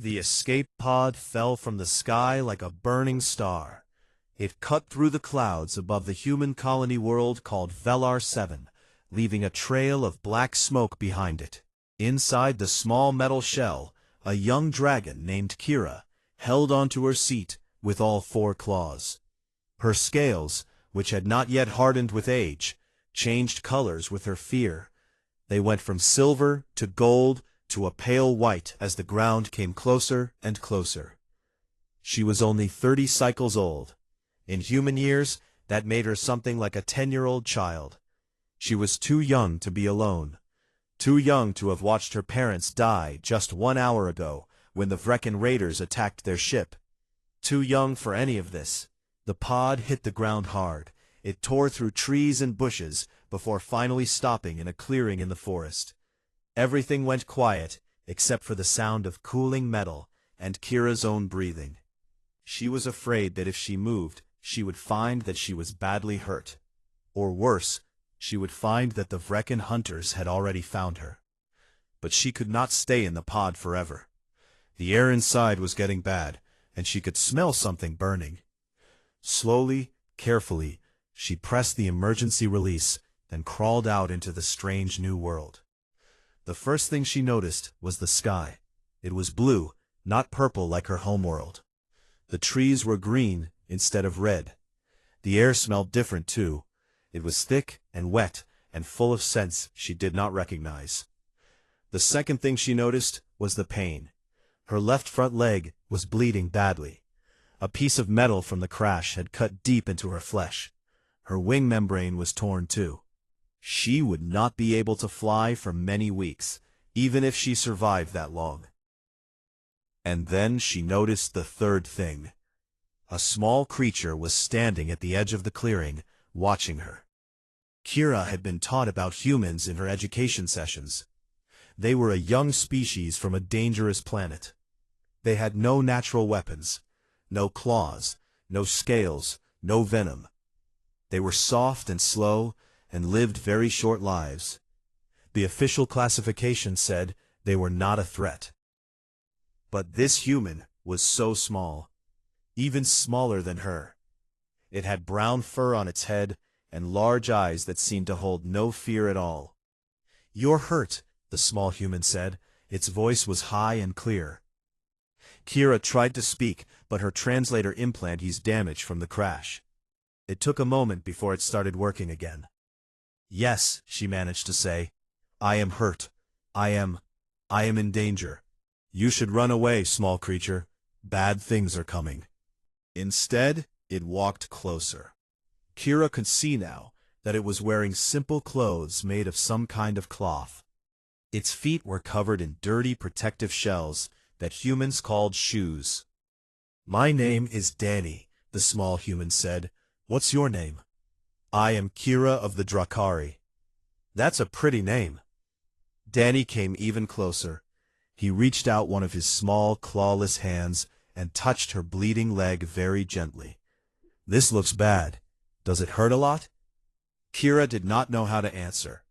The escape pod fell from the sky like a burning star. It cut through the clouds above the human colony world called Velar 7, leaving a trail of black smoke behind it. Inside the small metal shell, a young dragon named Kira held onto her seat with all 4 claws. Her scales, which had not yet hardened with age, changed colors with her fear. They went from silver to gold to a pale white as the ground came closer and closer. She was only 30 cycles old. In human years, that made her something like a 10-year-old child. She was too young to be alone. Too young to have watched her parents die just 1 hour ago when the Vrecken raiders attacked their ship. Too young for any of this. The pod hit the ground hard. It tore through trees and bushes before finally stopping in a clearing in the forest. Everything went quiet except for the sound of cooling metal and Kira's own breathing. She was afraid that if she moved, she would find that she was badly hurt. Or worse, she would find that the Vrecken hunters had already found her. But she could not stay in the pod forever. The air inside was getting bad, and she could smell something burning. Slowly, carefully, she pressed the emergency release, then crawled out into the strange new world. The first thing she noticed was the sky. It was blue, not purple like her homeworld. The trees were green instead of red. The air smelled different too. It was thick and wet and full of scents she did not recognize. The second thing she noticed was the pain. Her left front leg was bleeding badly. A piece of metal from the crash had cut deep into her flesh. Her wing membrane was torn too. She would not be able to fly for many weeks, even if she survived that long. And then she noticed the third thing. A small creature was standing at the edge of the clearing, watching her. Kira had been taught about humans in her education sessions. They were a young species from a dangerous planet. They had no natural weapons, no claws, no scales, no venom. They were soft and slow and lived very short lives. The official classification said they were not a threat. But this human was so small, even smaller than her. It had brown fur on its head and large eyes that seemed to hold no fear at all. "You're hurt," the small human said. Its voice was high and clear. Kira tried to speak, but her translator implant was damaged from the crash. It took a moment before it started working again. "Yes," she managed to say. "I am hurt. I am in danger. You should run away, small creature. Bad things are coming." Instead, it walked closer. Kira could see now that it was wearing simple clothes made of some kind of cloth. Its feet were covered in dirty protective shells that humans called shoes. "My name is Danny," the small human said. "What's your name?" "I am Kira of the Drakari." "That's a pretty name." Danny came even closer. He reached out one of his small, clawless hands and touched her bleeding leg very gently. "This looks bad. Does it hurt a lot?" Kira did not know how to answer.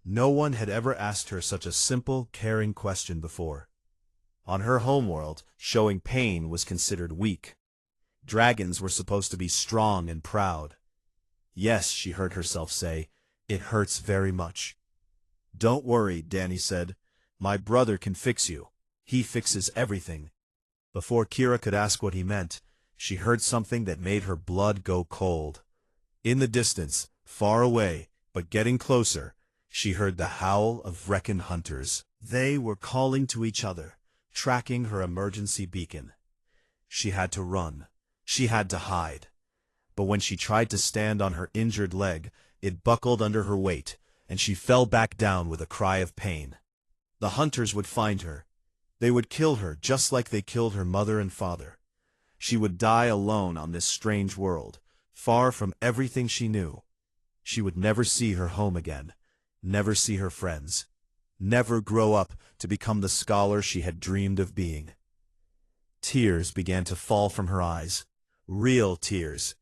No one had ever asked her such a simple, caring question before. On her homeworld, showing pain was considered weak. Dragons were supposed to be strong and proud. "Yes," she heard herself say, "it hurts very much." "Don't worry," Danny said. "My brother can fix you. He fixes everything." Before Kira could ask what he meant, she heard something that made her blood go cold. In the distance, far away, but getting closer, she heard the howl of Vrecken hunters. They were calling to each other, tracking her emergency beacon. She had to run. She had to hide. But when she tried to stand on her injured leg, it buckled under her weight, and she fell back down with a cry of pain. The hunters would find her. They would kill her just like they killed her mother and father. She would die alone on this strange world, far from everything she knew. She would never see her home again, never see her friends, never grow up to become the scholar she had dreamed of being. Tears began to fall from her eyes, real tears.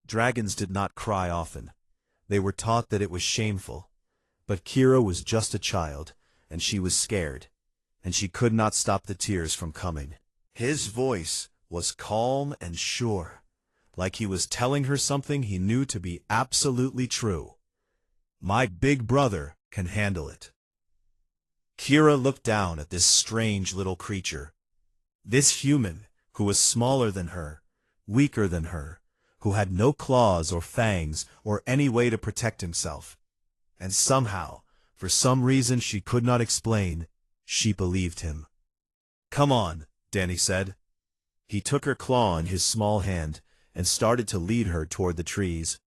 Dragons did not cry often. They were taught that it was shameful. But Kira was just a child, and she was scared. and she could not stop the tears from coming. His voice was calm and sure, like he was telling her something he knew to be absolutely true. My big brother can handle it. Kira looked down at this strange little creature. This human, who was smaller than her, weaker than her, who had no claws or fangs or any way to protect himself. And somehow, for some reason she could not explain, she believed him. "Come on," Danny said. He took her claw in his small hand and started to lead her toward the trees.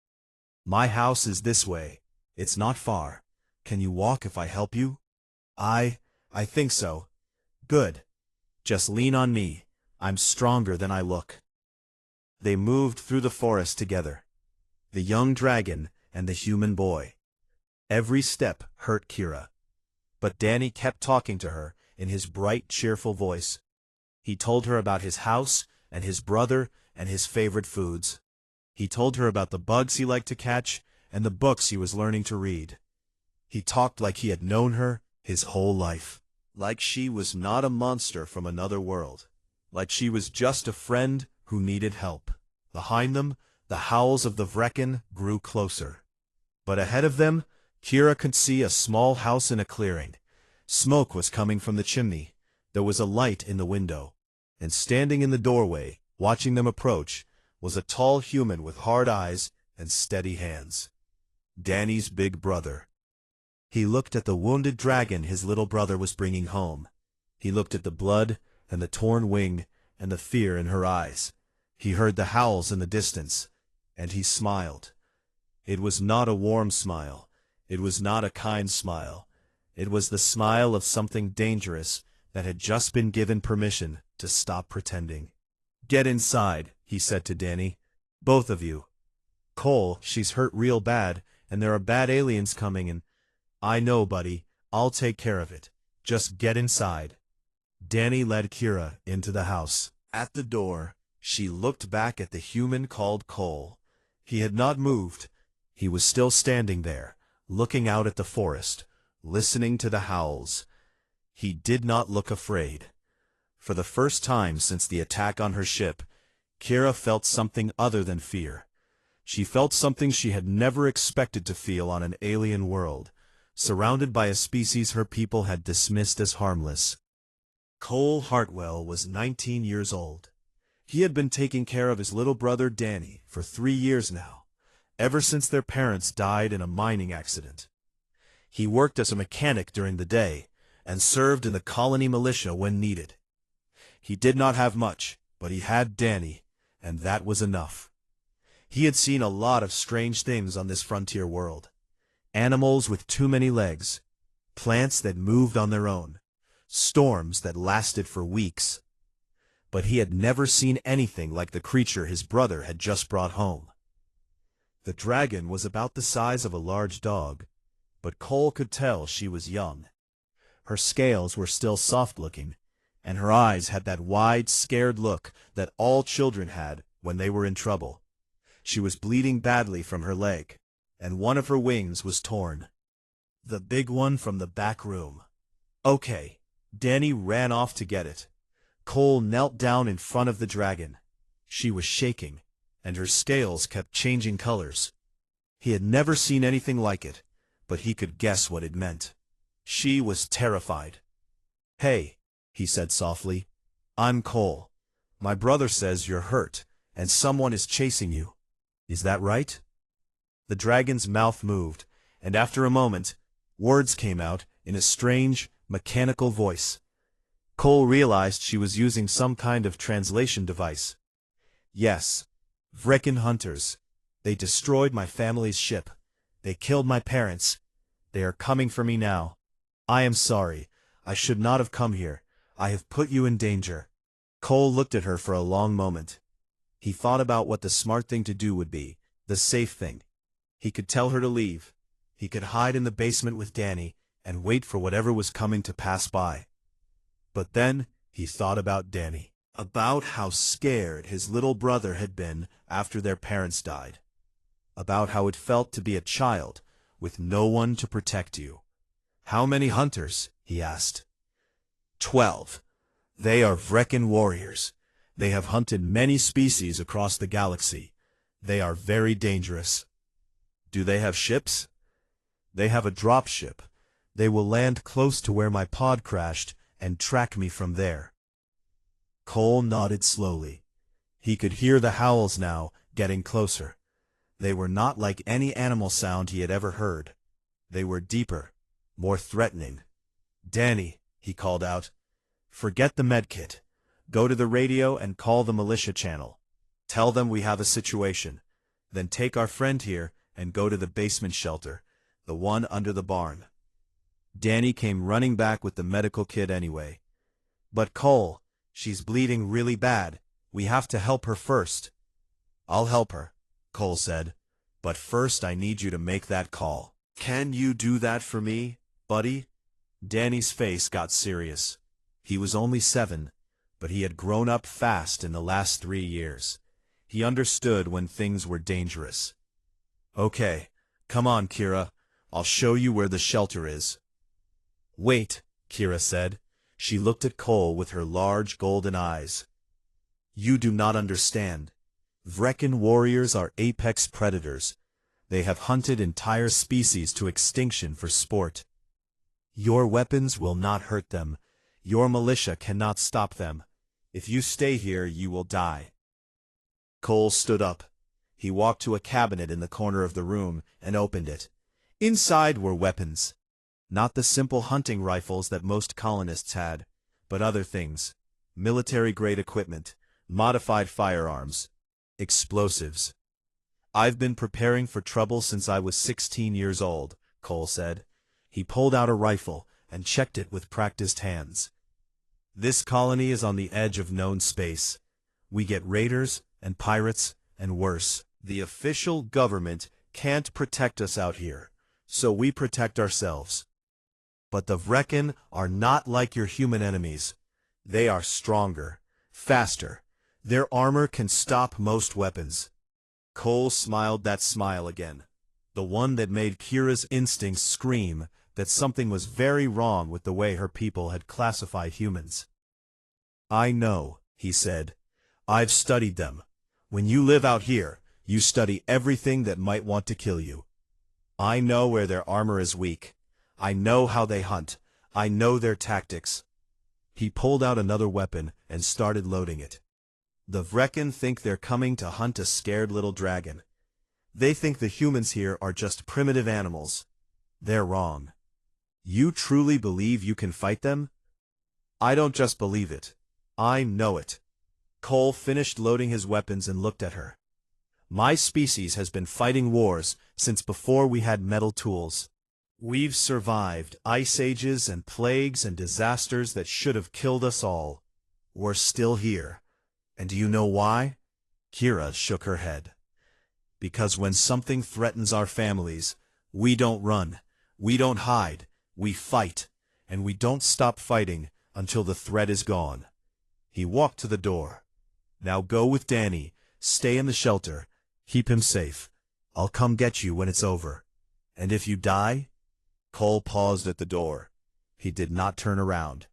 "My house is this way. It's not far. Can you walk if I help you?" I think so." "Good. Just lean on me. I'm stronger than I look." They moved through the forest together, the young dragon and the human boy. Every step hurt Kira, but Danny kept talking to her in his bright, cheerful voice. He told her about his house and his brother and his favorite foods. He told her about the bugs he liked to catch and the books he was learning to read. He talked like he had known her his whole life, like she was not a monster from another world, like she was just a friend who needed help. Behind them, the howls of the Vrecken grew closer. But ahead of them, Kira could see a small house in a clearing. Smoke was coming from the chimney. There was a light in the window. And standing in the doorway, watching them approach, was a tall human with hard eyes and steady hands. Danny's big brother. He looked at the wounded dragon his little brother was bringing home. He looked at the blood and the torn wing and the fear in her eyes. He heard the howls in the distance, and he smiled. It was not a warm smile. It was not a kind smile. It was the smile of something dangerous that had just been given permission to stop pretending. "Get inside," he said to Danny. "Both of you. Cole, she's hurt real bad, and there are bad aliens coming, and I know, buddy, I'll take care of it. Just get inside." Danny led Kira into the house. At the door, she looked back at the human called Cole. He had not moved. He was still standing there, looking out at the forest, listening to the howls. He did not look afraid. For the first time since the attack on her ship, Kira felt something other than fear. She felt something she had never expected to feel on an alien world, surrounded by a species her people had dismissed as harmless. Cole Hartwell was 19 years old. He had been taking care of his little brother Danny for 3 years now, ever since their parents died in a mining accident. He worked as a mechanic during the day and served in the colony militia when needed. He did not have much, but he had Danny, and that was enough. He had seen a lot of strange things on this frontier world. Animals with too many legs, plants that moved on their own, storms that lasted for weeks. But he had never seen anything like the creature his brother had just brought home. The dragon was about the size of a large dog, but Cole could tell she was young. Her scales were still soft-looking, and her eyes had that wide, scared look that all children had when they were in trouble. She was bleeding badly from her leg, and one of her wings was torn. The big one from the back room. Okay. Danny ran off to get it. Cole knelt down in front of the dragon. She was shaking, and her scales kept changing colors. He had never seen anything like it, but he could guess what it meant. She was terrified. "Hey," he said softly. "I'm Cole. My brother says you're hurt, and someone is chasing you. Is that right?" The dragon's mouth moved, and after a moment, words came out in a strange, mechanical voice. Cole realized she was using some kind of translation device. "Yes. Vrecken hunters. They destroyed my family's ship. They killed my parents. They are coming for me now. I am sorry. I should not have come here. I have put you in danger." Cole looked at her for a long moment. He thought about what the smart thing to do would be, the safe thing. He could tell her to leave. He could hide in the basement with Danny and wait for whatever was coming to pass by. But then he thought about Danny, about how scared his little brother had been after their parents died, about how it felt to be a child with no one to protect you. "How many hunters?" he asked. 12. They are Vrekin warriors. They have hunted many species across the galaxy. They are very dangerous. Do they have ships? They have a dropship. They will land close to where my pod crashed and track me from there. Cole nodded slowly. He could hear the howls now, getting closer. They were not like any animal sound he had ever heard. They were deeper, more threatening. "Danny," he called out, "forget the medkit. Go to the radio and call the militia channel. Tell them we have a situation. Then take our friend here and go to the basement shelter, the one under the barn." Danny came running back with the medical kit anyway. "But Cole, she's bleeding really bad. We have to help her first." "I'll help her," Cole said. "But first I need you to make that call." "Can you do that for me, buddy?" Danny's face got serious. He was only 7, but he had grown up fast in the last 3 years. He understood when things were dangerous. "Okay, come on, Kira. I'll show you where the shelter is." "Wait," Kira said. She looked at Cole with her large golden eyes. "You do not understand. Vrekin warriors are apex predators. They have hunted entire species to extinction for sport. Your weapons will not hurt them. Your militia cannot stop them. If you stay here, you will die." Cole stood up. He walked to a cabinet in the corner of the room and opened it. Inside were weapons. Not the simple hunting rifles that most colonists had, but other things. Military-grade equipment, modified firearms, explosives. "I've been preparing for trouble since I was 16 years old," Cole said. He pulled out a rifle and checked it with practiced hands. "This colony is on the edge of known space. We get raiders and pirates and worse. The official government can't protect us out here, so we protect ourselves. But the Vrekin are not like your human enemies. They are stronger, faster. Their armor can stop most weapons." Cole smiled that smile again, the one that made Kira's instincts scream that something was very wrong with the way her people had classified humans. "I know," he said. "I've studied them. When you live out here, you study everything that might want to kill you. I know where their armor is weak. I know how they hunt. I know their tactics." He pulled out another weapon and started loading it. "The Vrekin think they're coming to hunt a scared little dragon. They think the humans here are just primitive animals. They're wrong. You truly believe you can fight them?" "I don't just believe it. I know it." Cole finished loading his weapons and looked at her. "My species has been fighting wars since before we had metal tools. We've survived ice ages and plagues and disasters that should have killed us all. We're still here. And do you know why?" Kira shook her head. "Because when something threatens our families, we don't run, we don't hide, we fight, and we don't stop fighting until the threat is gone." He walked to the door. "Now go with Danny, stay in the shelter, keep him safe. I'll come get you when it's over. And if you die—" Cole paused at the door. He did not turn around.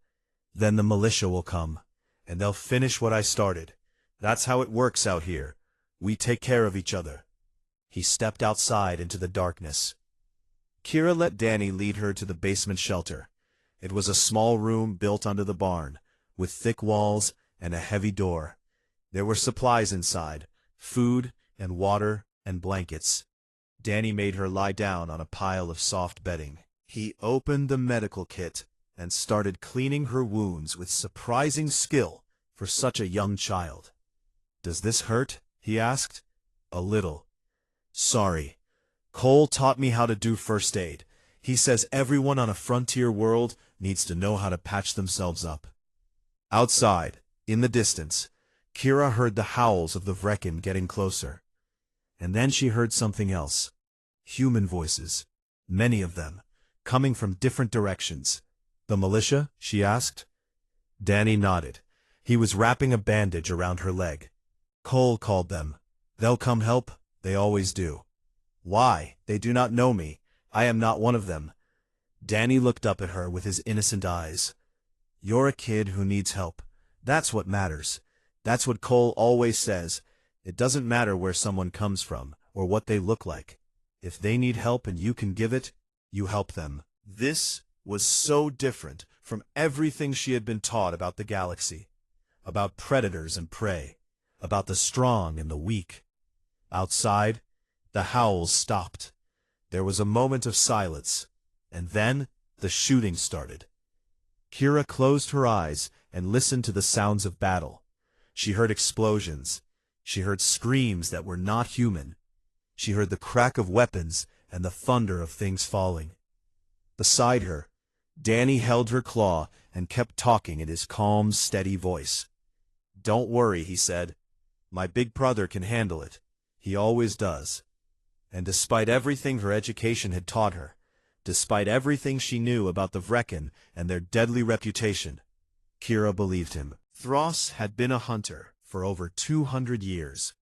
"Then the militia will come, and they'll finish what I started. That's how it works out here. We take care of each other." He stepped outside into the darkness. Kira let Danny lead her to the basement shelter. It was a small room built under the barn, with thick walls and a heavy door. There were supplies inside, food and water and blankets. Danny made her lie down on a pile of soft bedding. He opened the medical kit and started cleaning her wounds with surprising skill for such a young child. "Does this hurt?" he asked. "A little." "Sorry. Cole taught me how to do first aid. He says everyone on a frontier world needs to know how to patch themselves up." Outside, in the distance, Kira heard the howls of the Vrekin getting closer. And then she heard something else. Human voices. Many of them, coming from different directions. "The militia?" she asked. Danny nodded. He was wrapping a bandage around her leg. "Cole called them. They'll come help. They always do." "Why? They do not know me. I am not one of them." Danny looked up at her with his innocent eyes. You're a kid who needs help. That's what matters. That's what Cole always says. It doesn't matter where someone comes from, or what they look like. If they need help and you can give it, you help them. This was so different from everything she had been taught about the galaxy, about predators and prey, about the strong and the weak. Outside, the howls stopped. There was a moment of silence, and then the shooting started. Kira closed her eyes and listened to the sounds of battle. She heard explosions. She heard screams that were not human. She heard the crack of weapons and the thunder of things falling. Beside her, Danny held her claw and kept talking in his calm, steady voice. "Don't worry," he said. "My big brother can handle it. He always does." And despite everything her education had taught her, despite everything she knew about the Vrekken and their deadly reputation, Kira believed him. Thros had been a hunter for over 200 years.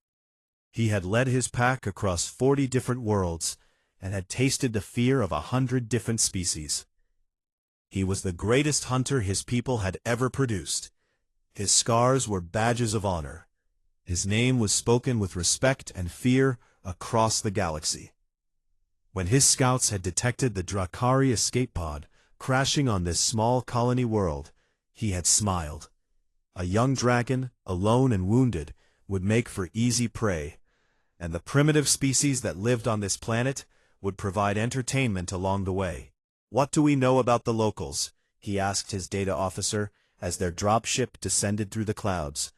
He had led his pack across 40 different worlds and had tasted the fear of 100 different species. He was the greatest hunter his people had ever produced. His scars were badges of honor. His name was spoken with respect and fear across the galaxy. When his scouts had detected the Drakari escape pod crashing on this small colony world, he had smiled. A young dragon, alone and wounded, would make for easy prey, and the primitive species that lived on this planet would provide entertainment along the way. "What do we know about the locals?" he asked his data officer as their dropship descended through the clouds.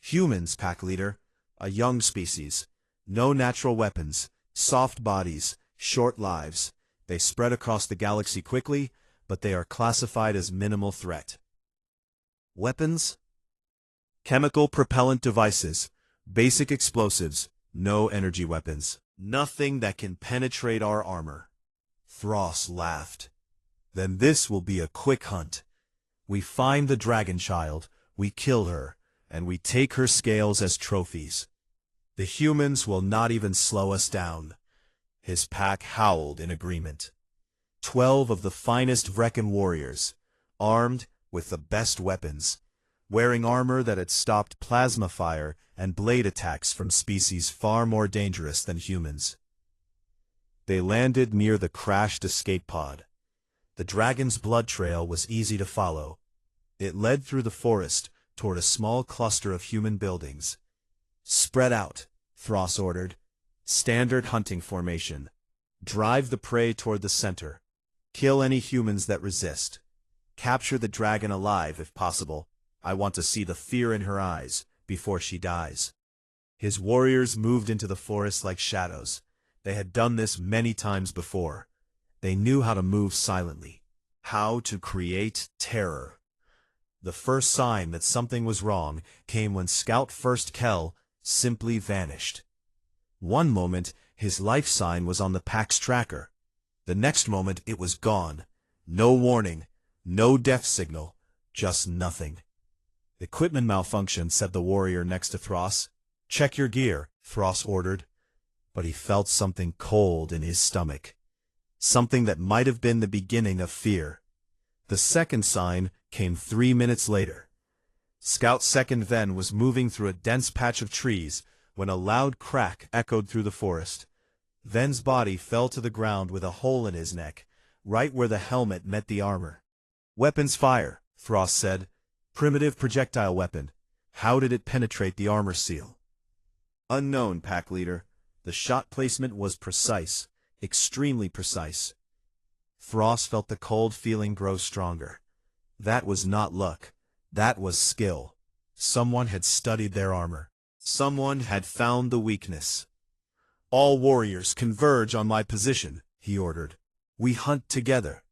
"Humans, pack leader. A young species. No natural weapons, soft bodies, short lives. They spread across the galaxy quickly, but they are classified as minimal threat." "Weapons?" "Chemical propellant devices, basic explosives, no energy weapons. Nothing that can penetrate our armor." Thros laughed. "Then this will be a quick hunt. We find the dragon child, we kill her, and we take her scales as trophies. The humans will not even slow us down." His pack howled in agreement. 12 of the finest Vrekken warriors, armed with the best weapons, wearing armor that had stopped plasma fire and blade attacks from species far more dangerous than humans. They landed near the crashed escape pod. The dragon's blood trail was easy to follow. It led through the forest toward a small cluster of human buildings. "Spread out," Thros ordered. "Standard hunting formation. Drive the prey toward the center. Kill any humans that resist. Capture the dragon alive if possible. I want to see the fear in her eyes before she dies." His warriors moved into the forest like shadows. They had done this many times before. They knew how to move silently, how to create terror. The first sign that something was wrong came when Scout First Kell simply vanished. One moment, his life sign was on the pack's tracker. The next moment, it was gone. No warning, no death signal, just nothing. "Equipment malfunction," said the warrior next to Thros. "Check your gear," Thros ordered. But he felt something cold in his stomach. Something that might have been the beginning of fear. The second sign came 3 minutes later. Scout Second Ven was moving through a dense patch of trees when a loud crack echoed through the forest. Ven's body fell to the ground with a hole in his neck, right where the helmet met the armor. "Weapons fire," Thros said. "Primitive projectile weapon. How did it penetrate the armor seal?" "Unknown, pack leader. The shot placement was precise, extremely precise." Thros felt the cold feeling grow stronger. That was not luck. That was skill. Someone had studied their armor. Someone had found the weakness. "All warriors converge on my position," he ordered. "We hunt together."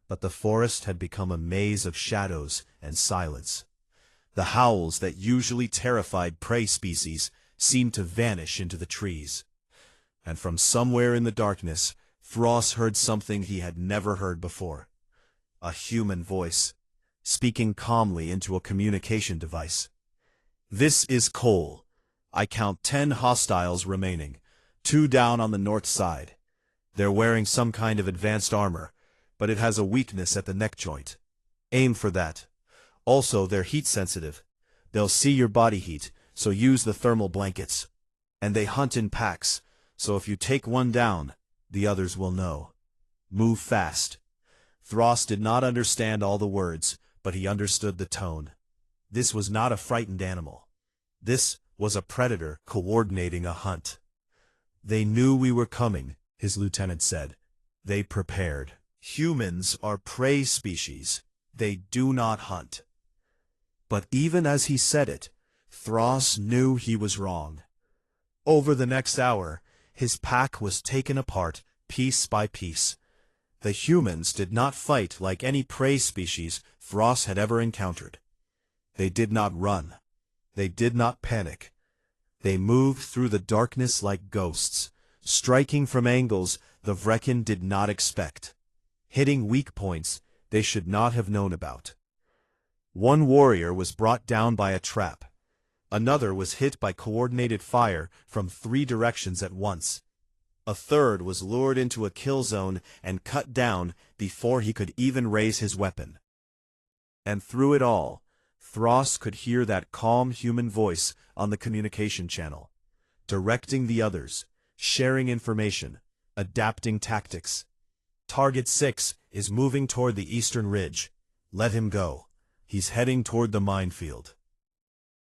But the forest had become a maze of shadows and silence. The howls that usually terrified prey species seemed to vanish into the trees. And from somewhere in the darkness, Thros heard something he had never heard before. A human voice, speaking calmly into a communication device. "This is Cole. I count 10 hostiles remaining, 2 down on the north side. They're wearing some kind of advanced armor, but it has a weakness at the neck joint. Aim for that. Also, they're heat sensitive. They'll see your body heat, so use the thermal blankets. And they hunt in packs, so if you take one down, the others will know. Move fast. Thros did not understand all the words, but he understood the tone. This was not a frightened animal. This was a predator coordinating a hunt. They knew we were coming, his lieutenant said. They prepared. Humans are prey species. They do not hunt. But even as he said it, Thros knew he was wrong. Over the next hour, his pack was taken apart, piece by piece. The humans did not fight like any prey species Thros had ever encountered. They did not run. They did not panic. They moved through the darkness like ghosts, striking from angles the Vrekin did not expect, hitting weak points they should not have known about. One warrior was brought down by a trap. Another was hit by coordinated fire from 3 directions at once. A third was lured into a kill zone and cut down before he could even raise his weapon. And through it all, Thros could hear that calm human voice on the communication channel, directing the others, sharing information, adapting tactics. Target 6 is moving toward the eastern ridge. Let him go. He's heading toward the minefield.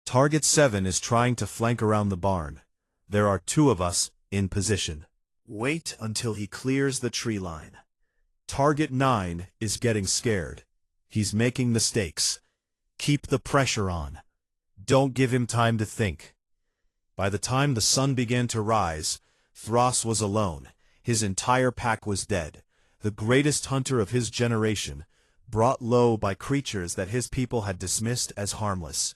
Target 7 is trying to flank around the barn. There are 2 of us in position. Wait until he clears the tree line. Target 9 is getting scared. He's making mistakes. Keep the pressure on. Don't give him time to think. By the time the sun began to rise, Thros was alone. His entire pack was dead. The greatest hunter of his generation, brought low by creatures that his people had dismissed as harmless.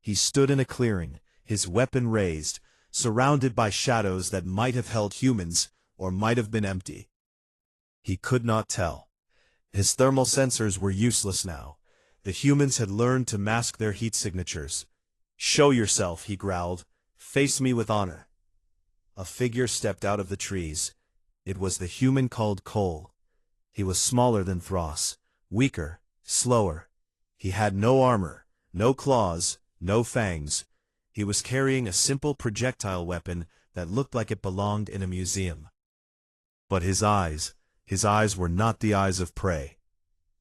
He stood in a clearing, his weapon raised, surrounded by shadows that might have held humans or might have been empty. He could not tell. His thermal sensors were useless now. The humans had learned to mask their heat signatures. "Show yourself," he growled. "Face me with honor." A figure stepped out of the trees. It was the human called Cole. He was smaller than Thros, weaker, slower. He had no armor, no claws, no fangs. He was carrying a simple projectile weapon that looked like it belonged in a museum. But his eyes were not the eyes of prey.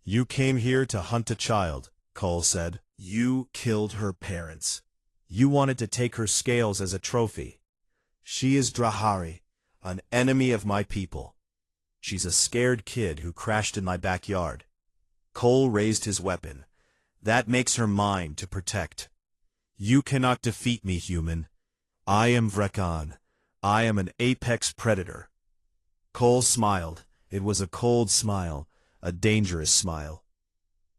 "You came here to hunt a child," Cole said. "You killed her parents. You wanted to take her scales as a trophy. She is Drahari, an enemy of my people. She's a scared kid who crashed in my backyard." Cole raised his weapon. "That makes her mine to protect. You cannot defeat me, human. I am Vrekan. I am an apex predator." Cole smiled. It was a cold smile, a dangerous smile.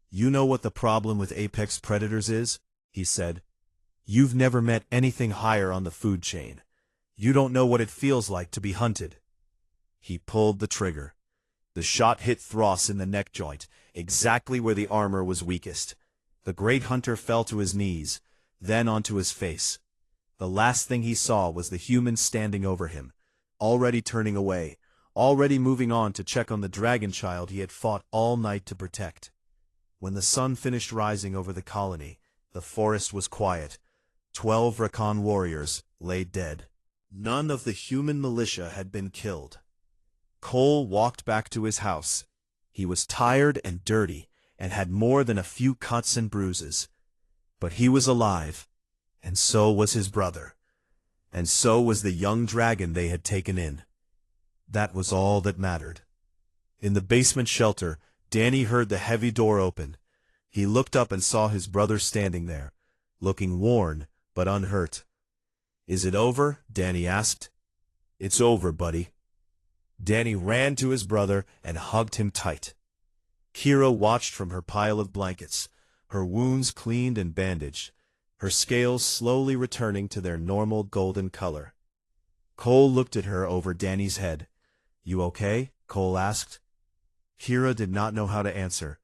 "You know what the problem with apex predators is?" he said. "You've never met anything higher on the food chain. You don't know what it feels like to be hunted." He pulled the trigger. The shot hit Thros in the neck joint, exactly where the armor was weakest. The great hunter fell to his knees, then onto his face. The last thing he saw was the human standing over him, already turning away, already moving on to check on the dragon child he had fought all night to protect. When the sun finished rising over the colony, the forest was quiet. 12 Rakan warriors lay dead. None of the human militia had been killed. Cole walked back to his house. He was tired and dirty, and had more than a few cuts and bruises. But he was alive, and so was his brother. And so was the young dragon they had taken in. That was all that mattered. In the basement shelter, Danny heard the heavy door open. He looked up and saw his brother standing there, looking worn but unhurt. "Is it over?" Danny asked. "It's over, buddy." Danny ran to his brother and hugged him tight. Kira watched from her pile of blankets, her wounds cleaned and bandaged, her scales slowly returning to their normal golden color. Cole looked at her over Danny's head. "You okay?" Cole asked. Kira did not know how to answer.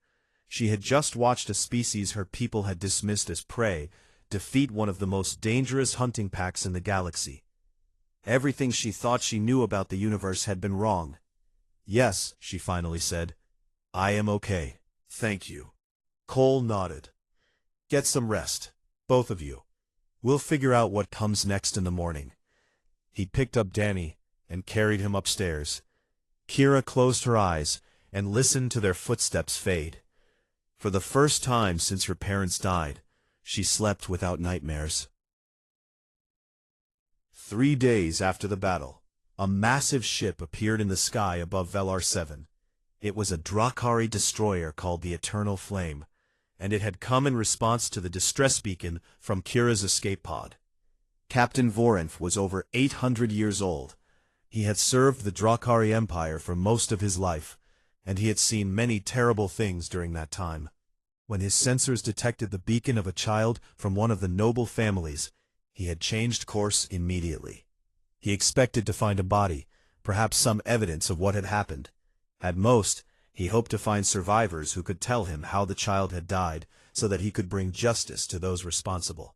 She had just watched a species her people had dismissed as prey defeat one of the most dangerous hunting packs in the galaxy. Everything she thought she knew about the universe had been wrong. "Yes," she finally said. "I am okay. Thank you." Cole nodded. Get some rest, both of you. We'll figure out what comes next in the morning. He picked up Danny and carried him upstairs. Kira closed her eyes and listened to their footsteps fade. For the first time since her parents died, she slept without nightmares. 3 days after the battle, a massive ship appeared in the sky above Velar 7. It was a Drakari destroyer called the Eternal Flame, and it had come in response to the distress beacon from Kira's escape pod. Captain Vorinth was over 800 years old. He had served the Drakari Empire for most of his life, and he had seen many terrible things during that time. When his sensors detected the beacon of a child from one of the noble families, he had changed course immediately. He expected to find a body, perhaps some evidence of what had happened. At most, he hoped to find survivors who could tell him how the child had died so that he could bring justice to those responsible.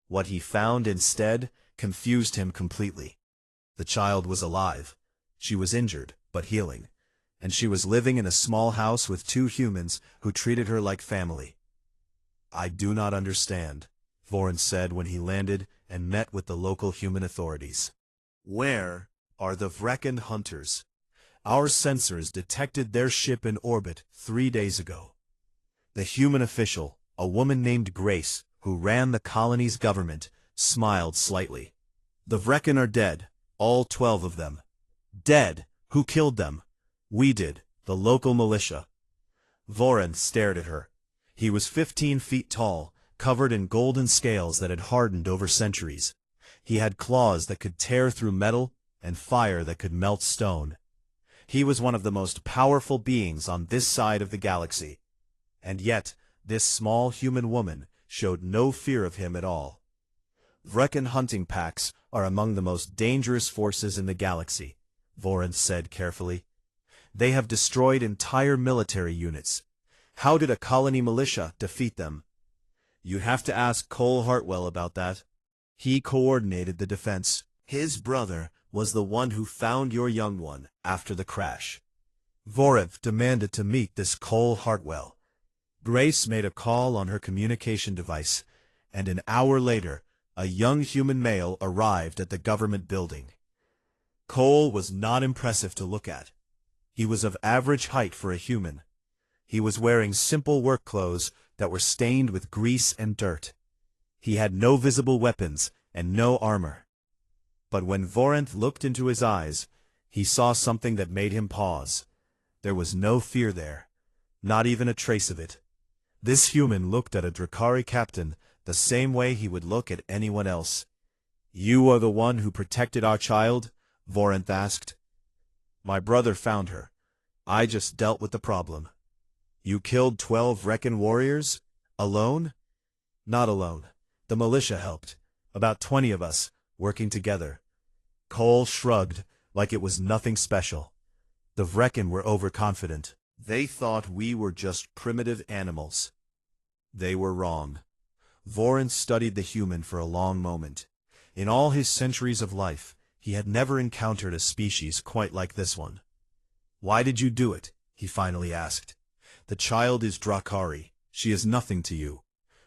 What he found instead confused him completely. The child was alive. She was injured, but healing. And she was living in a small house with 2 humans who treated her like family. "I do not understand," Vorinth said when he landed and met with the local human authorities. "Where are the Vrecken hunters? Our sensors detected their ship in orbit 3 days ago." The human official, a woman named Grace, who ran the colony's government, smiled slightly. "The Vrecken are dead, all 12 of them." "Dead? Who killed them?" "We did, the local militia." Vorinth stared at her. He was 15 feet tall, covered in golden scales that had hardened over centuries. He had claws that could tear through metal and fire that could melt stone. He was one of the most powerful beings on this side of the galaxy. And yet, this small human woman showed no fear of him at all. "Vrecken hunting packs are among the most dangerous forces in the galaxy," Vorinth said carefully. "They have destroyed entire military units. How did a colony militia defeat them?" "You'd have to ask Cole Hartwell about that. He coordinated the defense. His brother was the one who found your young one after the crash." Vorinth demanded to meet this Cole Hartwell. Grace made a call on her communication device, and an hour later, a young human male arrived at the government building. Cole was not impressive to look at. He was of average height for a human. He was wearing simple work clothes that were stained with grease and dirt. He had no visible weapons and no armor. But when Vorinth looked into his eyes, he saw something that made him pause. There was no fear there, not even a trace of it. This human looked at a Drakari captain the same way he would look at anyone else. "You are the one who protected our child?" Vorinth asked. "My brother found her. I just dealt with the problem." "You killed 12 Vrecken warriors? Alone?" "Not alone. The militia helped. About 20 of us, working together." Cole shrugged, like it was nothing special. The Vrecken were overconfident. They thought we were just primitive animals. They were wrong. Vorinth studied the human for a long moment. In all his centuries of life, he had never encountered a species quite like this one. "Why did you do it?" he finally asked. "The child is Drakari. She is nothing to you.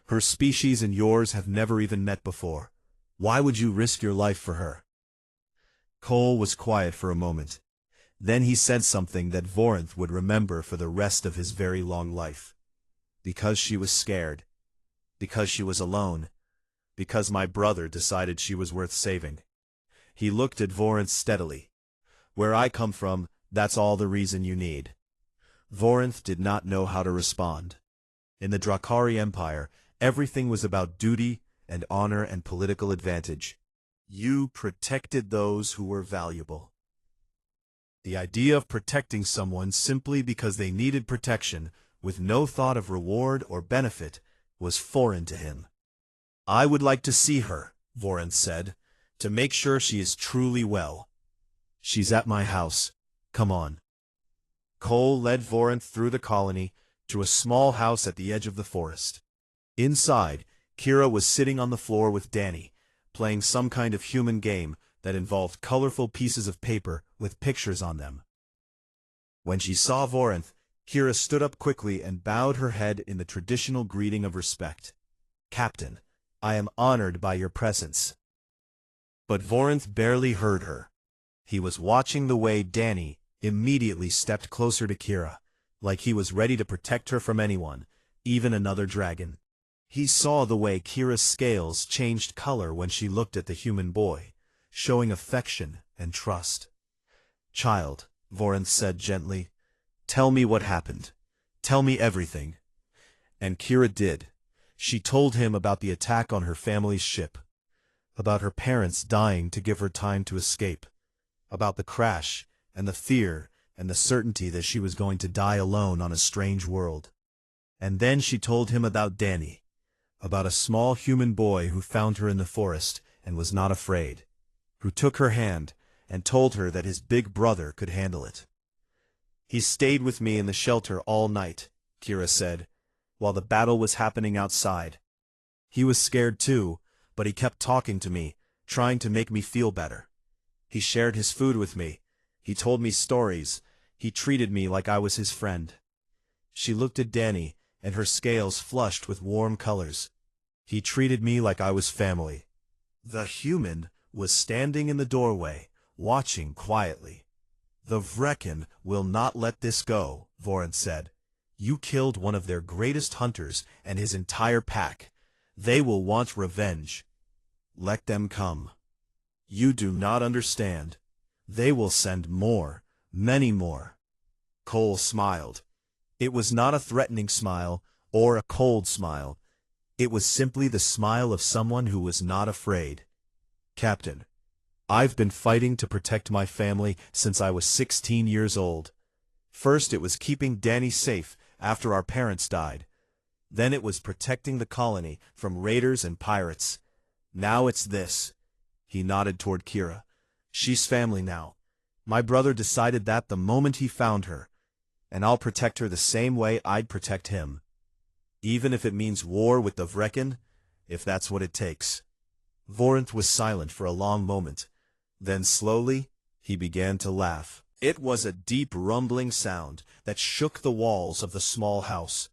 Her species and yours have never even met before. Why would you risk your life for her?" Cole was quiet for a moment. Then he said something that Vorinth would remember for the rest of his very long life. "Because she was scared. Because she was alone. Because my brother decided she was worth saving." He looked at Vorinth steadily. "Where I come from, that's all the reason you need." Vorinth did not know how to respond. In the Drakari Empire, everything was about duty and honor and political advantage. You protected those who were valuable. The idea of protecting someone simply because they needed protection, with no thought of reward or benefit, was foreign to him. "I would like to see her," Vorinth said, "to make sure she is truly well." "She's at my house. Come on." Cole led Vorinth through the colony to a small house at the edge of the forest. Inside, Kira was sitting on the floor with Danny, playing some kind of human game that involved colorful pieces of paper with pictures on them. When she saw Vorinth, Kira stood up quickly and bowed her head in the traditional greeting of respect. "Captain, I am honored by your presence." But Vorinth barely heard her. He was watching the way Danny immediately stepped closer to Kira, like he was ready to protect her from anyone, even another dragon. He saw the way Kira's scales changed color when she looked at the human boy, showing affection and trust. "Child," Vorinth said gently, "tell me what happened. Tell me everything." And Kira did. She told him about the attack on her family's ship, about her parents dying to give her time to escape, about the crash and the fear and the certainty that she was going to die alone on a strange world. And then she told him about Danny, about a small human boy who found her in the forest and was not afraid, who took her hand and told her that his big brother could handle it. "He stayed with me in the shelter all night," Kira said, "while the battle was happening outside. He was scared too, but he kept talking to me, trying to make me feel better. He shared his food with me. He told me stories. He treated me like I was his friend." She looked at Danny, and her scales flushed with warm colors. "He treated me like I was family." The human was standing in the doorway, watching quietly. "The Vrecken will not let this go," Vorinth said. "You killed one of their greatest hunters and his entire pack. They will want revenge. Let them come. You do not understand. They will send more, many more." Cole smiled. It was not a threatening smile or a cold smile. It was simply the smile of someone who was not afraid. "Captain, I've been fighting to protect my family since I was 16 years old. First it was keeping Danny safe after our parents died. Then it was protecting the colony from raiders and pirates. Now it's this." He nodded toward Kira. "She's family now. My brother decided that the moment he found her, and I'll protect her the same way I'd protect him. Even if it means war with the Vrecken, if that's what it takes." Vorinth was silent for a long moment. Then slowly, he began to laugh. It was a deep rumbling sound that shook the walls of the small house.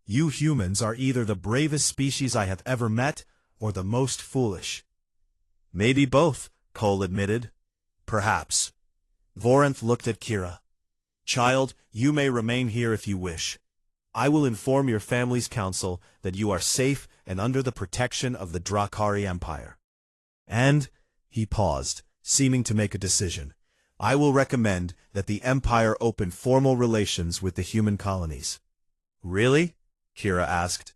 "You humans are either the bravest species I have ever met, or the most foolish." "Maybe both," Cole admitted. "Perhaps." Vorinth looked at Kira. "Child, you may remain here if you wish. I will inform your family's council that you are safe and under the protection of the Drakari Empire. And," he paused, seeming to make a decision, "I will recommend that the Empire open formal relations with the human colonies." "Really?" Kira asked.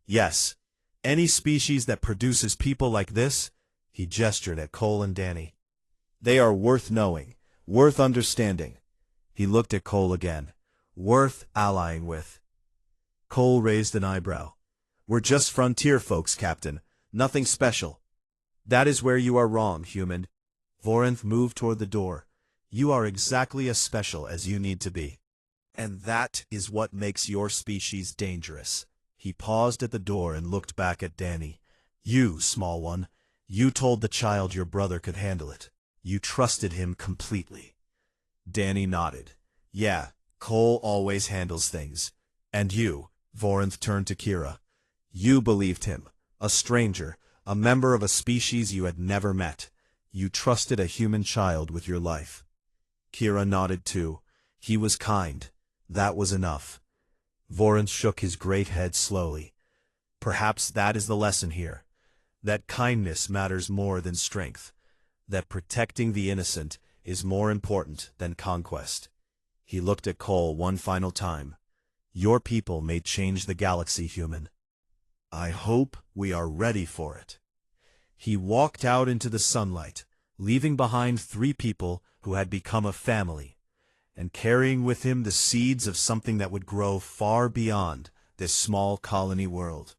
"Yes. Any species that produces people like this," he gestured at Cole and Danny. "They are worth knowing, worth understanding." He looked at Cole again. "Worth allying with." Cole raised an eyebrow. "We're just frontier folks, Captain. Nothing special." "That is where you are wrong, human." Vorinth moved toward the door. "You are exactly as special as you need to be. And that is what makes your species dangerous." He paused at the door and looked back at Danny. "You, small one, you told the child your brother could handle it. You trusted him completely." Danny nodded. "Yeah, Cole always handles things. And you," Vorinth turned to Kira. "You believed him, a stranger, a member of a species you had never met. You trusted a human child with your life." Kira nodded too. He was kind. That was enough. Vorinth shook his great head slowly. "Perhaps that is the lesson here. That kindness matters more than strength. That protecting the innocent is more important than conquest." He looked at Cole one final time. "Your people may change the galaxy, human. I hope we are ready for it." He walked out into the sunlight, leaving behind 3 people who had become a family, and carrying with him the seeds of something that would grow far beyond this small colony world.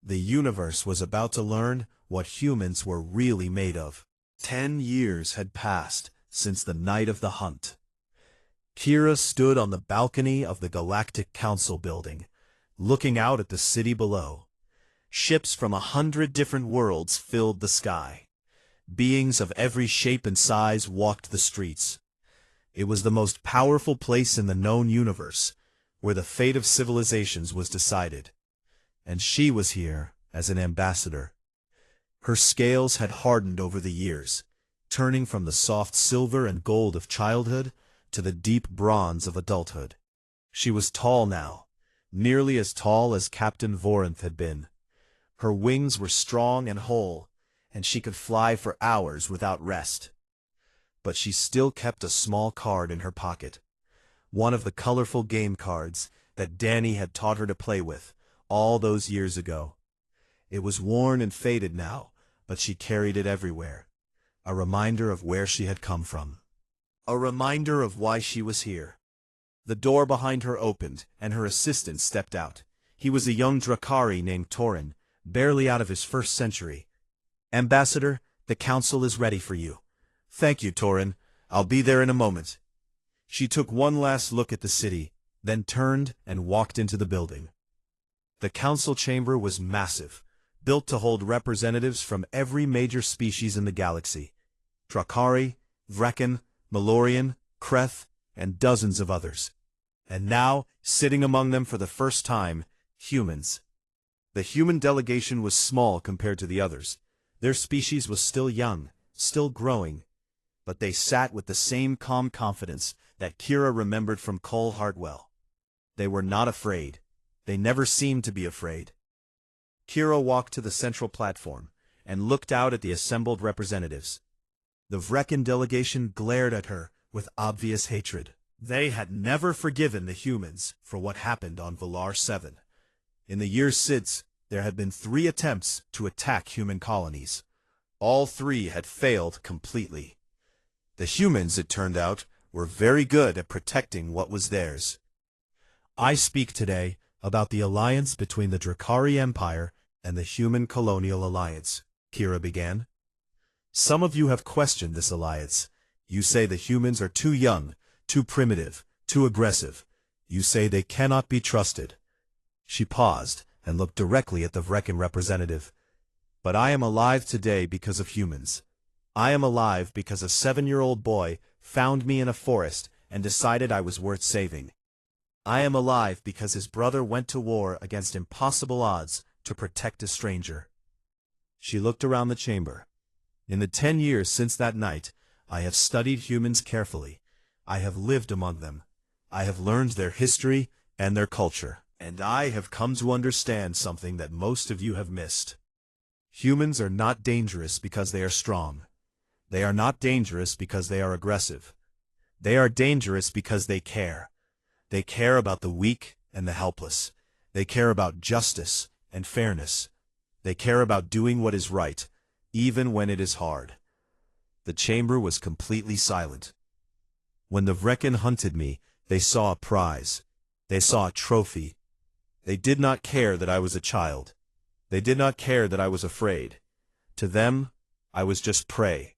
The universe was about to learn what humans were really made of. 10 years had passed since the night of the hunt. Kira stood on the balcony of the Galactic Council building, looking out at the city below. Ships from 100 different worlds filled the sky. Beings of every shape and size walked the streets. It was the most powerful place in the known universe, where the fate of civilizations was decided. And she was here, as an ambassador. Her scales had hardened over the years, turning from the soft silver and gold of childhood to the deep bronze of adulthood. She was tall now, nearly as tall as Captain Vorinth had been. Her wings were strong and whole, and she could fly for hours without rest. But she still kept a small card in her pocket, one of the colorful game cards that Danny had taught her to play with all those years ago. It was worn and faded now, but she carried it everywhere, a reminder of where she had come from, a reminder of why she was here. The door behind her opened, and her assistant stepped out. He was a young Drakari named Torin, barely out of his first century. "Ambassador, the council is ready for you." "Thank you, Torin. I'll be there in a moment." She took one last look at the city, then turned and walked into the building. The council chamber was massive, built to hold representatives from every major species in the galaxy: Drakari, Vrekken, Malorian, Kreth, and dozens of others. And now, sitting among them for the first time, humans. The human delegation was small compared to the others. Their species was still young, still growing, but they sat with the same calm confidence that Kira remembered from Cole Hartwell. They were not afraid. They never seemed to be afraid. Kira walked to the central platform and looked out at the assembled representatives. The Vrekken delegation glared at her with obvious hatred. They had never forgiven the humans for what happened on Valar 7. In the years since, there had been 3 attempts to attack human colonies. All 3 had failed completely. The humans, it turned out, were very good at protecting what was theirs. "I speak today about the alliance between the Drakari Empire and the Human Colonial Alliance," Kira began. "Some of you have questioned this alliance. You say the humans are too young, too primitive, too aggressive. You say they cannot be trusted." She paused and looked directly at the Vrekken representative. "But I am alive today because of humans. I am alive because a 7-year-old boy found me in a forest and decided I was worth saving. I am alive because his brother went to war against impossible odds to protect a stranger." She looked around the chamber. "In the 10 years since that night, I have studied humans carefully. I have lived among them. I have learned their history and their culture. And I have come to understand something that most of you have missed. Humans are not dangerous because they are strong. They are not dangerous because they are aggressive. They are dangerous because they care. They care about the weak and the helpless. They care about justice and fairness. They care about doing what is right, even when it is hard." The chamber was completely silent. "When the Vrekken hunted me, they saw a prize. They saw a trophy. They did not care that I was a child. They did not care that I was afraid. To them, I was just prey.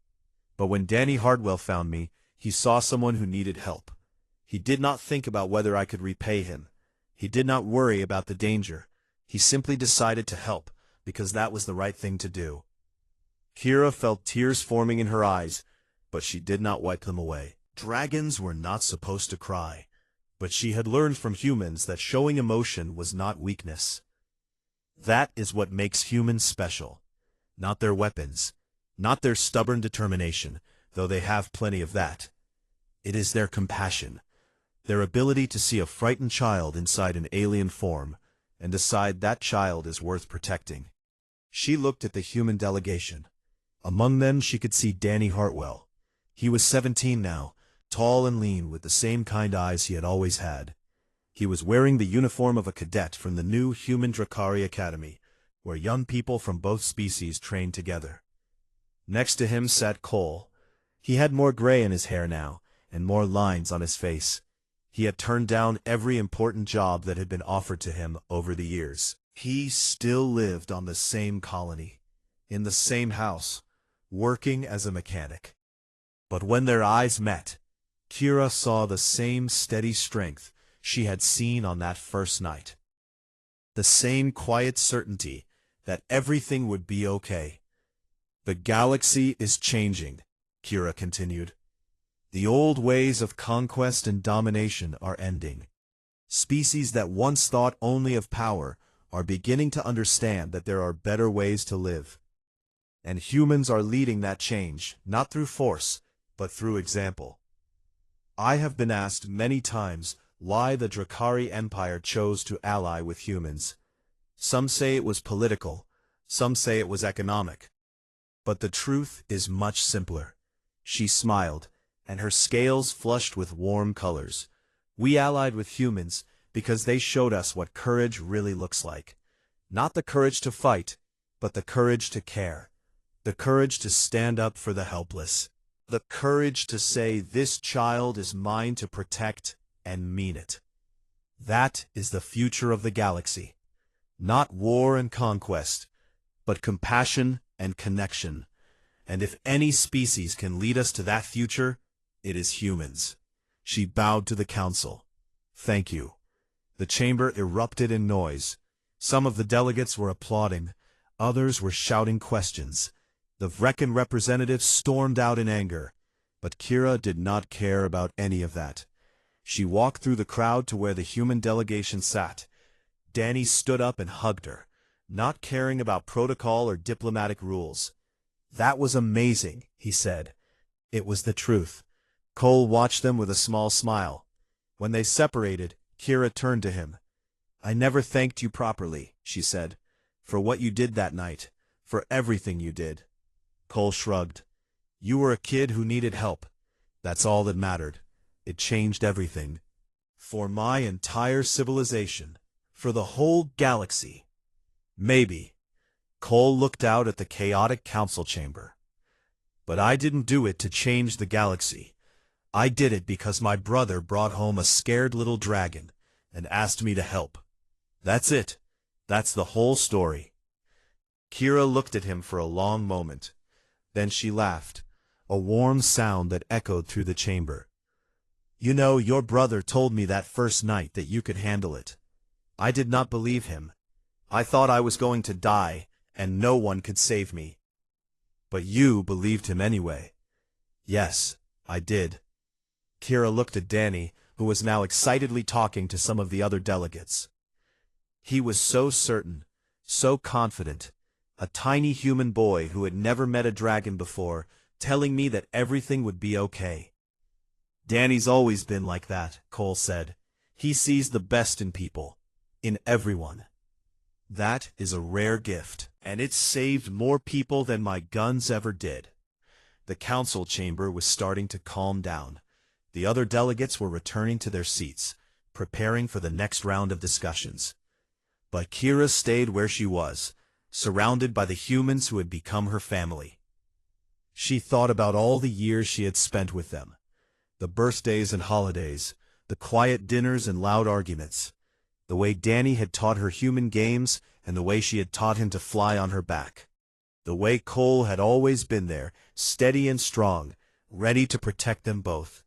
But when Danny Hartwell found me, he saw someone who needed help. He did not think about whether I could repay him. He did not worry about the danger. He simply decided to help, because that was the right thing to do." Kira felt tears forming in her eyes, but she did not wipe them away. Dragons were not supposed to cry, but she had learned from humans that showing emotion was not weakness. That is what makes humans special. Not their weapons, not their stubborn determination, though they have plenty of that. It is their compassion, their ability to see a frightened child inside an alien form, and decide that child is worth protecting. She looked at the human delegation. Among them she could see Danny Hartwell. He was 17 now, tall and lean with the same kind eyes he had always had. He was wearing the uniform of a cadet from the new Human Drakari Academy, where young people from both species trained together. Next to him sat Cole. He had more gray in his hair now, and more lines on his face. He had turned down every important job that had been offered to him over the years. He still lived on the same colony, in the same house, working as a mechanic. But when their eyes met, Kira saw the same steady strength she had seen on that first night. The same quiet certainty that everything would be okay. "The galaxy is changing," Kira continued. "The old ways of conquest and domination are ending. Species that once thought only of power are beginning to understand that there are better ways to live. And humans are leading that change, not through force, but through example. I have been asked many times why the Drakari Empire chose to ally with humans. Some say it was political, some say it was economic. But the truth is much simpler. She smiled, and her scales flushed with warm colors. We allied with humans because they showed us what courage really looks like. Not the courage to fight, but the courage to care. The courage to stand up for the helpless. The courage to say, this child is mine to protect, and mean it. That is the future of the galaxy. Not war and conquest, but compassion and connection. And if any species can lead us to that future, it is humans. She bowed to the council. Thank you. The chamber erupted in noise. Some of the delegates were applauding, others were shouting questions. The Vrekan representatives stormed out in anger, but Kira did not care about any of that. She walked through the crowd to where the human delegation sat. Danny stood up and hugged her, not caring about protocol or diplomatic rules. That was amazing, he said. It was the truth. Cole watched them with a small smile. When they separated, Kira turned to him. I never thanked you properly, she said, for what you did that night, for everything you did. Cole shrugged. You were a kid who needed help. That's all that mattered. It changed everything. For my entire civilization. For the whole galaxy. Maybe. Cole looked out at the chaotic council chamber. But I didn't do it to change the galaxy. I did it because my brother brought home a scared little dragon and asked me to help. That's it. That's the whole story. Kira looked at him for a long moment. Then she laughed, a warm sound that echoed through the chamber. You know, your brother told me that first night that you could handle it. I did not believe him. I thought I was going to die, and no one could save me. But you believed him anyway. Yes, I did. Kira looked at Danny, who was now excitedly talking to some of the other delegates. He was so certain, so confident, a tiny human boy who had never met a dragon before, telling me that everything would be okay. Danny's always been like that, Cole said. He sees the best in people, in everyone. That is a rare gift, and it saved more people than my guns ever did. The council chamber was starting to calm down. The other delegates were returning to their seats, preparing for the next round of discussions. But Kira stayed where she was, surrounded by the humans who had become her family. She thought about all the years she had spent with them. The birthdays and holidays, the quiet dinners and loud arguments, the way Danny had taught her human games and the way she had taught him to fly on her back. The way Cole had always been there, steady and strong, ready to protect them both.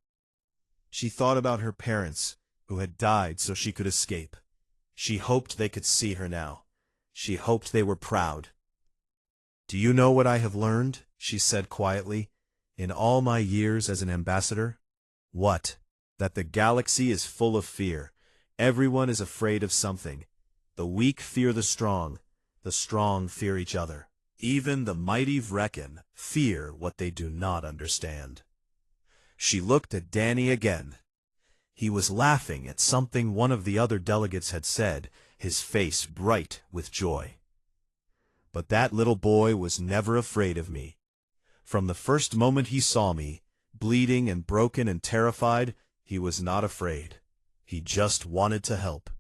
She thought about her parents, who had died so she could escape. She hoped they could see her now. She hoped they were proud. Do you know what I have learned? She said quietly, in all my years as an ambassador? What? That the galaxy is full of fear. Everyone is afraid of something. The weak fear the strong fear each other. Even the mighty Vrekan fear what they do not understand. She looked at Danny again. He was laughing at something one of the other delegates had said, his face bright with joy. But that little boy was never afraid of me. From the first moment he saw me, bleeding and broken and terrified, he was not afraid. He just wanted to help.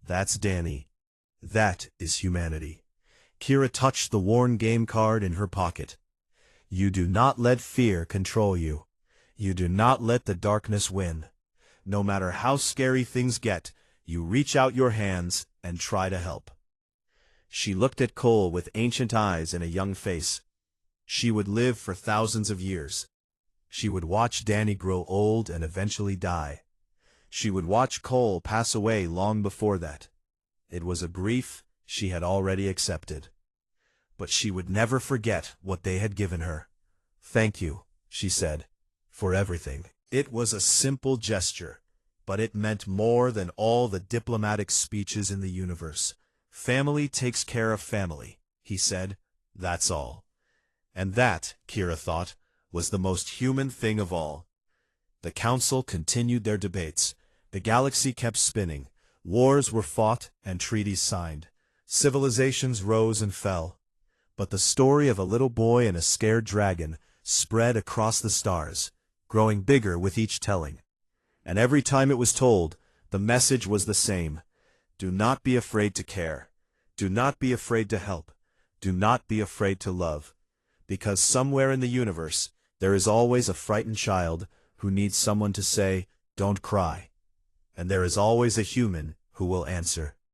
That's Danny. That is humanity. Kira touched the worn game card in her pocket. You do not let fear control you. You do not let the darkness win. No matter how scary things get, you reach out your hands and try to help. She looked at Cole with ancient eyes and a young face. She would live for thousands of years. She would watch Danny grow old and eventually die. She would watch Cole pass away long before that. It was a grief she had already accepted. But she would never forget what they had given her. Thank you, she said, for everything. It was a simple gesture, but it meant more than all the diplomatic speeches in the universe. Family takes care of family, he said. That's all. And that, Kira thought, was the most human thing of all. The council continued their debates. The galaxy kept spinning. Wars were fought and treaties signed. Civilizations rose and fell. But the story of a little boy and a scared dragon spread across the stars, growing bigger with each telling. And every time it was told, the message was the same. Do not be afraid to care. Do not be afraid to help. Do not be afraid to love. Because somewhere in the universe, there is always a frightened child who needs someone to say, "Don't cry." And there is always a human who will answer,